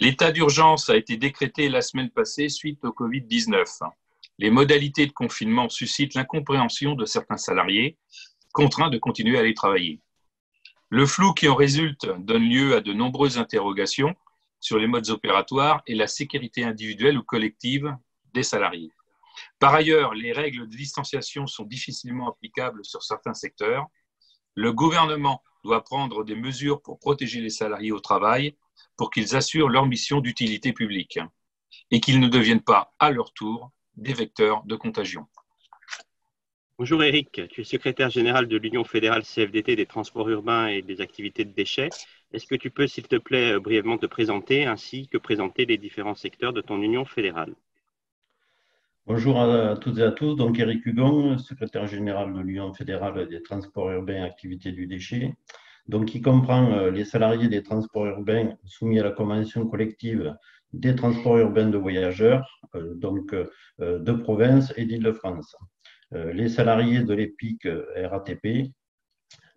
L'état d'urgence a été décrété la semaine passée suite au Covid-19. Les modalités de confinement suscitent l'incompréhension de certains salariés contraints de continuer à aller travailler. Le flou qui en résulte donne lieu à de nombreuses interrogations sur les modes opératoires et la sécurité individuelle ou collective des salariés. Par ailleurs, les règles de distanciation sont difficilement applicables sur certains secteurs. Le gouvernement doit prendre des mesures pour protéger les salariés au travail, pour qu'ils assurent leur mission d'utilité publique et qu'ils ne deviennent pas, à leur tour, des vecteurs de contagion. Bonjour Eric, tu es secrétaire général de l'Union fédérale CFDT des transports urbains et des activités de déchets. Est-ce que tu peux, s'il te plaît, brièvement te présenter ainsi que présenter les différents secteurs de ton union fédérale? Bonjour à toutes et à tous, donc Eric Hugon, secrétaire général de l'Union fédérale des transports urbains et activités du déchet, donc qui comprend les salariés des transports urbains soumis à la convention collective des transports urbains de voyageurs, de province et d'Île-de-France, les salariés de l'EPIC RATP,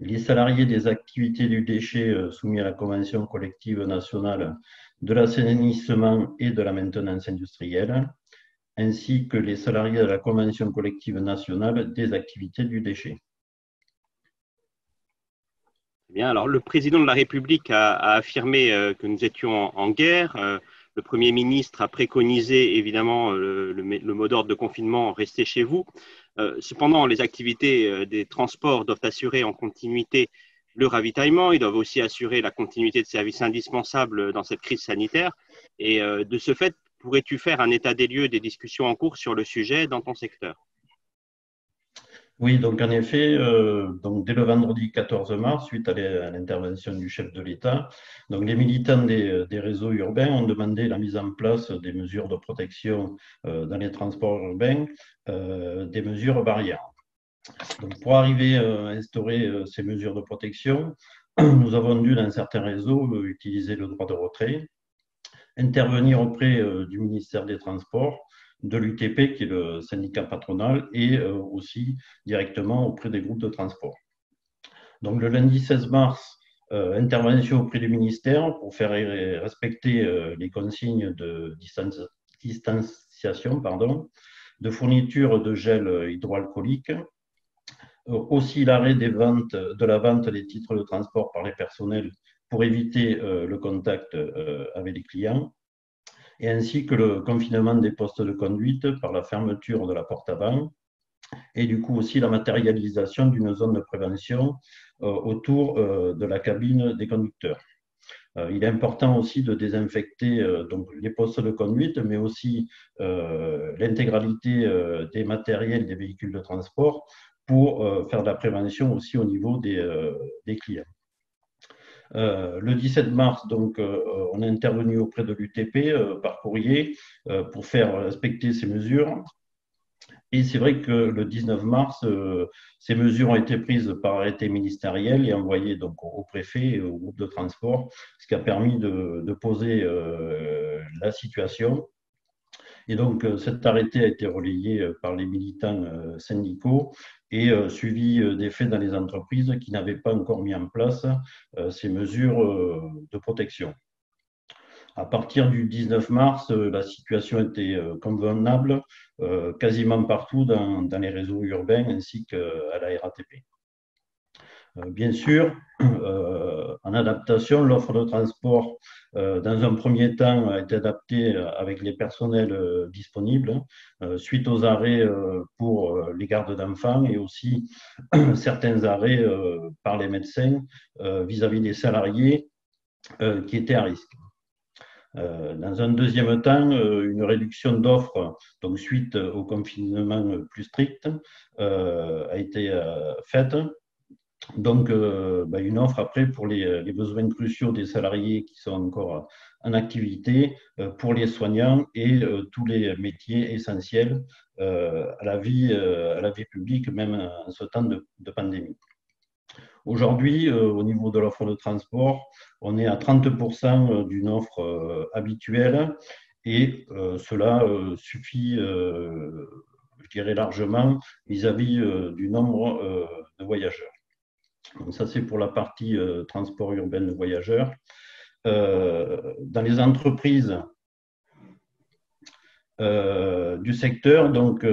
les salariés des activités du déchet soumis à la convention collective nationale de l'assainissement et de la maintenance industrielle, ainsi que les salariés de la Convention collective nationale des activités du déchet. Bien, alors le président de la République a affirmé que nous étions en guerre. Le Premier ministre a préconisé évidemment le mot d'ordre de confinement, restez chez vous. Cependant, les activités des transports doivent assurer en continuité le ravitaillement. Ils doivent aussi assurer la continuité de services indispensables dans cette crise sanitaire. Et de ce fait, pourrais-tu faire un état des lieux des discussions en cours sur le sujet dans ton secteur? Oui, donc en effet, dès le vendredi 14 mars, suite à l'intervention du chef de l'État, donc les militants des réseaux urbains ont demandé la mise en place des mesures de protection dans les transports urbains, des mesures barrières. Donc pour arriver à instaurer ces mesures de protection, nous avons dû, dans certains réseaux, utiliser le droit de retrait, intervenir auprès du ministère des Transports, de l'UTP, qui est le syndicat patronal, et aussi directement auprès des groupes de transport. Donc le lundi 16 mars, intervention auprès du ministère pour faire respecter les consignes de distanciation, de fourniture de gel hydroalcoolique, aussi l'arrêt de la vente des titres de transport par les personnels pour éviter le contact avec les clients, et ainsi que le confinement des postes de conduite par la fermeture de la porte avant, et du coup aussi la matérialisation d'une zone de prévention autour de la cabine des conducteurs. Il est important aussi de désinfecter donc les postes de conduite, mais aussi l'intégralité des matériels des véhicules de transport pour faire de la prévention aussi au niveau des clients. Le 17 mars, donc, on est intervenu auprès de l'UTP par courrier pour faire respecter ces mesures. Et c'est vrai que le 19 mars, ces mesures ont été prises par arrêté ministériel et envoyées donc au préfet et au groupe de transport, ce qui a permis de poser la situation. Et donc, cet arrêté a été relayé par les militants syndicaux et suivi des faits dans les entreprises qui n'avaient pas encore mis en place ces mesures de protection. À partir du 19 mars, la situation était convenable quasiment partout dans les réseaux urbains ainsi qu'à la RATP. Bien sûr, en adaptation, l'offre de transport, dans un premier temps, a été adaptée avec les personnels disponibles, suite aux arrêts pour les gardes d'enfants et aussi certains arrêts par les médecins vis-à-vis des salariés qui étaient à risque. Dans un deuxième temps, une réduction d'offres, donc suite au confinement plus strict, a été faite. Donc, une offre après pour les besoins cruciaux des salariés qui sont encore en activité, pour les soignants et tous les métiers essentiels à la vie publique, même en ce temps de pandémie. Aujourd'hui, au niveau de l'offre de transport, on est à 30% d'une offre habituelle et cela suffit, je dirais largement, vis-à-vis du nombre de voyageurs. Donc ça, c'est pour la partie transport urbain de voyageurs. dans les entreprises du secteur, donc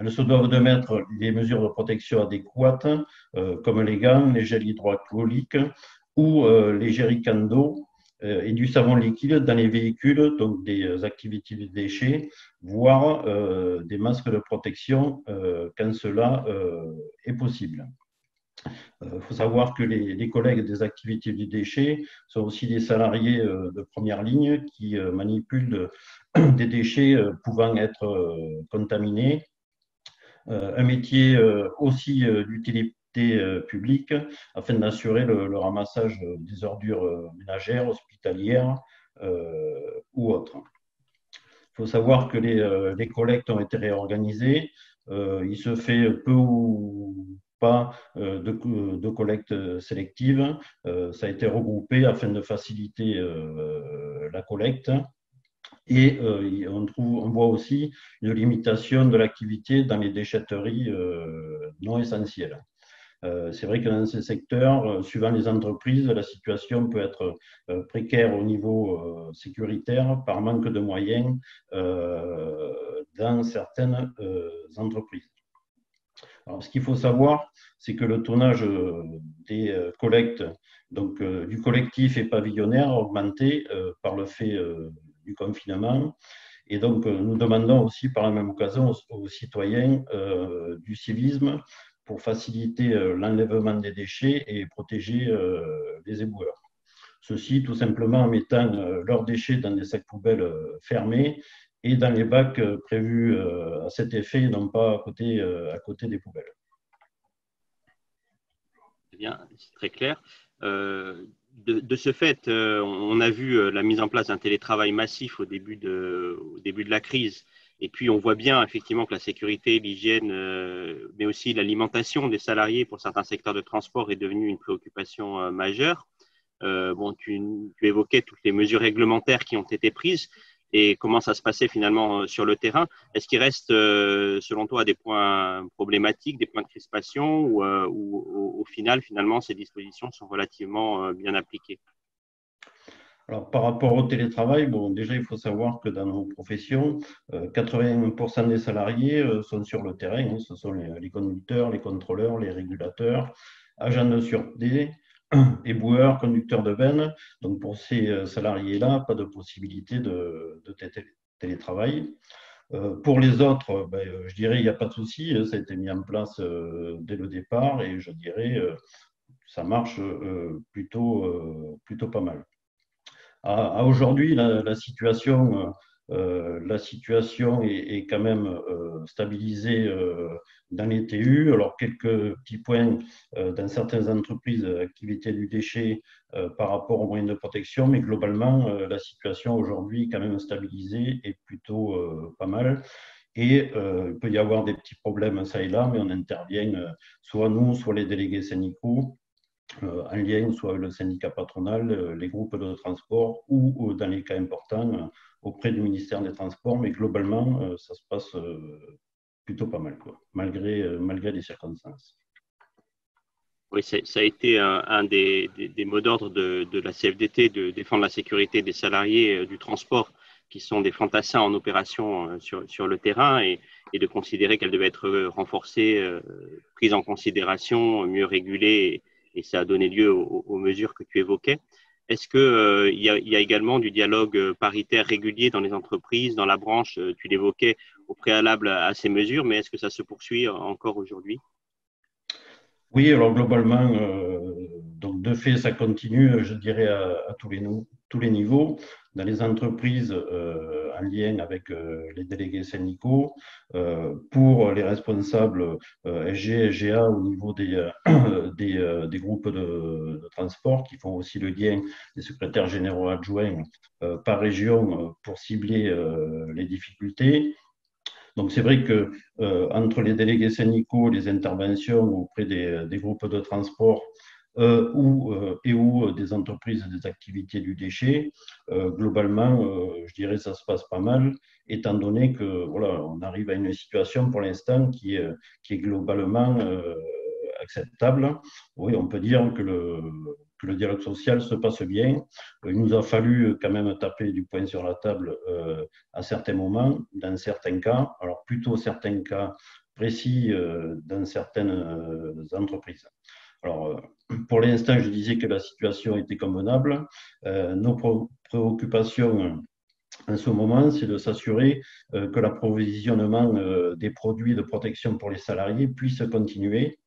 elles se doivent de mettre les mesures de protection adéquates, comme les gants, les gels hydroalcooliques ou les jerrycans d'eau et du savon liquide dans les véhicules, donc des activités de déchets, voire des masques de protection quand cela est possible. Il faut savoir que les collègues des activités du déchet sont aussi des salariés de première ligne qui manipulent des déchets pouvant être contaminés. Un métier aussi d'utilité publique afin d'assurer le ramassage des ordures ménagères, hospitalières ou autres. Il faut savoir que les collectes ont été réorganisées. Il se fait peu ou pas de collecte sélective. Ça a été regroupé afin de faciliter la collecte. Et on voit aussi une limitation de l'activité dans les déchetteries non essentielles. C'est vrai que dans ces secteurs, suivant les entreprises, la situation peut être précaire au niveau sécuritaire par manque de moyens dans certaines entreprises. Alors, ce qu'il faut savoir, c'est que le tonnage des collectes, donc du collectif et pavillonnaire, a augmenté par le fait du confinement. Et donc, nous demandons aussi par la même occasion aux citoyens du civisme pour faciliter l'enlèvement des déchets et protéger les éboueurs. Ceci tout simplement en mettant leurs déchets dans des sacs poubelles fermés et dans les bacs prévus à cet effet, et non pas à côté des poubelles. Bien, c'est très clair. De ce fait, on a vu la mise en place d'un télétravail massif au début de la crise. Et puis, on voit bien effectivement que la sécurité, l'hygiène, mais aussi l'alimentation des salariés pour certains secteurs de transport est devenue une préoccupation majeure. Bon, tu évoquais toutes les mesures réglementaires qui ont été prises et comment ça se passait finalement sur le terrain. Est-ce qu'il reste, selon toi, des points problématiques, des points de crispation ou au final, finalement, ces dispositions sont relativement bien appliquées? Alors, par rapport au télétravail, bon, déjà, il faut savoir que dans nos professions, 80% des salariés sont sur le terrain. Hein, ce sont les conducteurs, les contrôleurs, les régulateurs, agents de sûreté, éboueurs, conducteurs de benne. Donc, pour ces salariés-là, pas de possibilité de télétravail. Pour les autres, je dirais il n'y a pas de souci. Ça a été mis en place dès le départ et je dirais ça marche plutôt pas mal. À aujourd'hui, la situation est quand même stabilisée dans les TU. Alors, quelques petits points dans certaines entreprises d'activité du déchet par rapport aux moyens de protection, mais globalement, la situation aujourd'hui est quand même stabilisée et plutôt pas mal. Et il peut y avoir des petits problèmes ça et là, mais on intervient soit nous, soit les délégués syndicaux, en lien soit avec le syndicat patronal, les groupes de transport ou dans les cas importants auprès du ministère des Transports. Mais globalement, ça se passe plutôt pas mal, quoi, malgré les circonstances. Oui, ça a été un des mots d'ordre de la CFDT de défendre la sécurité des salariés du transport qui sont des fantassins en opération sur le terrain et de considérer qu'elle devait être renforcée, prise en considération, mieux régulée et ça a donné lieu aux mesures que tu évoquais. Est-ce qu'il y a également du dialogue paritaire régulier dans les entreprises, dans la branche? Tu l'évoquais au préalable à ces mesures, mais est-ce que ça se poursuit encore aujourd'hui? Oui, alors globalement, donc de fait, ça continue, je dirais, à tous les niveaux. Dans les entreprises, en lien avec les délégués syndicaux, pour les responsables SG, SGA au niveau des groupes de transport qui font aussi le lien des secrétaires généraux adjoints par région pour cibler les difficultés. Donc, c'est vrai que entre les délégués syndicaux, les interventions auprès des groupes de transport ou des entreprises et des activités du déchet, globalement, je dirais que ça se passe pas mal, étant donné que voilà, on arrive à une situation pour l'instant qui est globalement acceptable. Oui, on peut dire que que le dialogue social se passe bien. Il nous a fallu quand même taper du poing sur la table à certains moments, dans certains cas, alors plutôt certains cas précis dans certaines entreprises. Alors, pour l'instant, je disais que la situation était convenable. Nos préoccupations en ce moment, c'est de s'assurer que l'approvisionnement des produits de protection pour les salariés puisse continuer.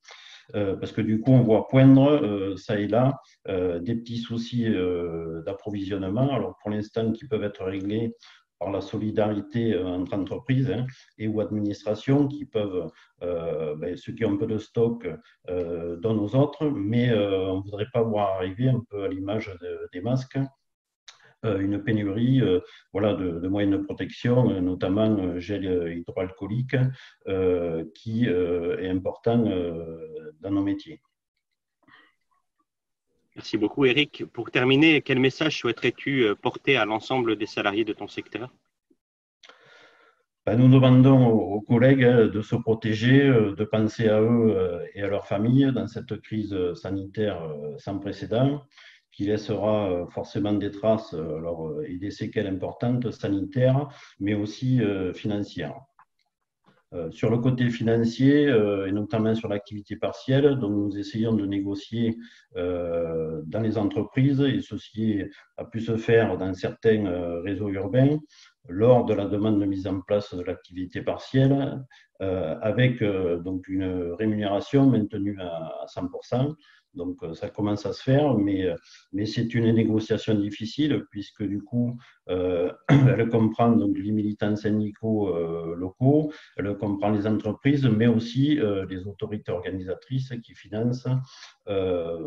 Parce que du coup, on voit poindre, ça et là, des petits soucis d'approvisionnement, alors pour l'instant, qui peuvent être réglés par la solidarité entre entreprises et ou administrations qui peuvent, ceux qui ont un peu de stock donnent aux autres, mais on ne voudrait pas voir arriver, un peu à l'image des masques, une pénurie de moyens de protection, notamment gel hydroalcoolique, qui est important dans nos métiers. Merci beaucoup, Eric. Pour terminer, quel message souhaiterais-tu porter à l'ensemble des salariés de ton secteur? Nous demandons aux collègues de se protéger, de penser à eux et à leurs familles dans cette crise sanitaire sans précédent, qui laissera forcément des traces et des séquelles importantes sanitaires, mais aussi financières. Sur le côté financier, et notamment sur l'activité partielle, donc nous essayons de négocier dans les entreprises, et ceci a pu se faire dans certains réseaux urbains, lors de la demande de mise en place de l'activité partielle, avec donc une rémunération maintenue à 100%. Donc, ça commence à se faire, mais c'est une négociation difficile puisque du coup, elle comprend donc les militants syndicaux locaux, elle comprend les entreprises, mais aussi les autorités organisatrices qui financent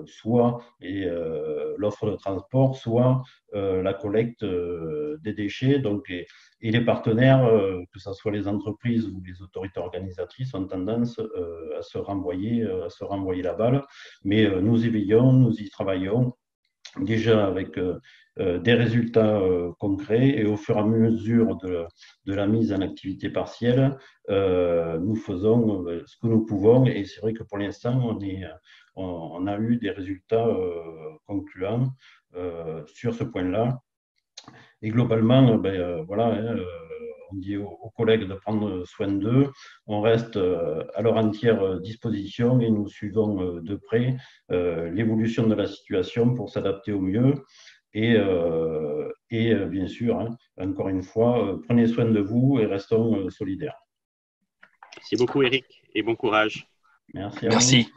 soit l'offre de transport, soit la collecte des déchets. Donc, et les partenaires, que ce soit les entreprises ou les autorités organisatrices, ont tendance à se renvoyer la balle. Mais nous y veillons, nous y travaillons déjà avec des résultats concrets, et au fur et à mesure de la mise en activité partielle, nous faisons ce que nous pouvons, et c'est vrai que pour l'instant, on a eu des résultats concluants sur ce point-là. Et globalement, on dit aux collègues de prendre soin d'eux. On reste à leur entière disposition et nous suivons de près l'évolution de la situation pour s'adapter au mieux. Et bien sûr, encore une fois, prenez soin de vous et restons solidaires. Merci beaucoup, Eric, et bon courage. Merci à vous. Merci.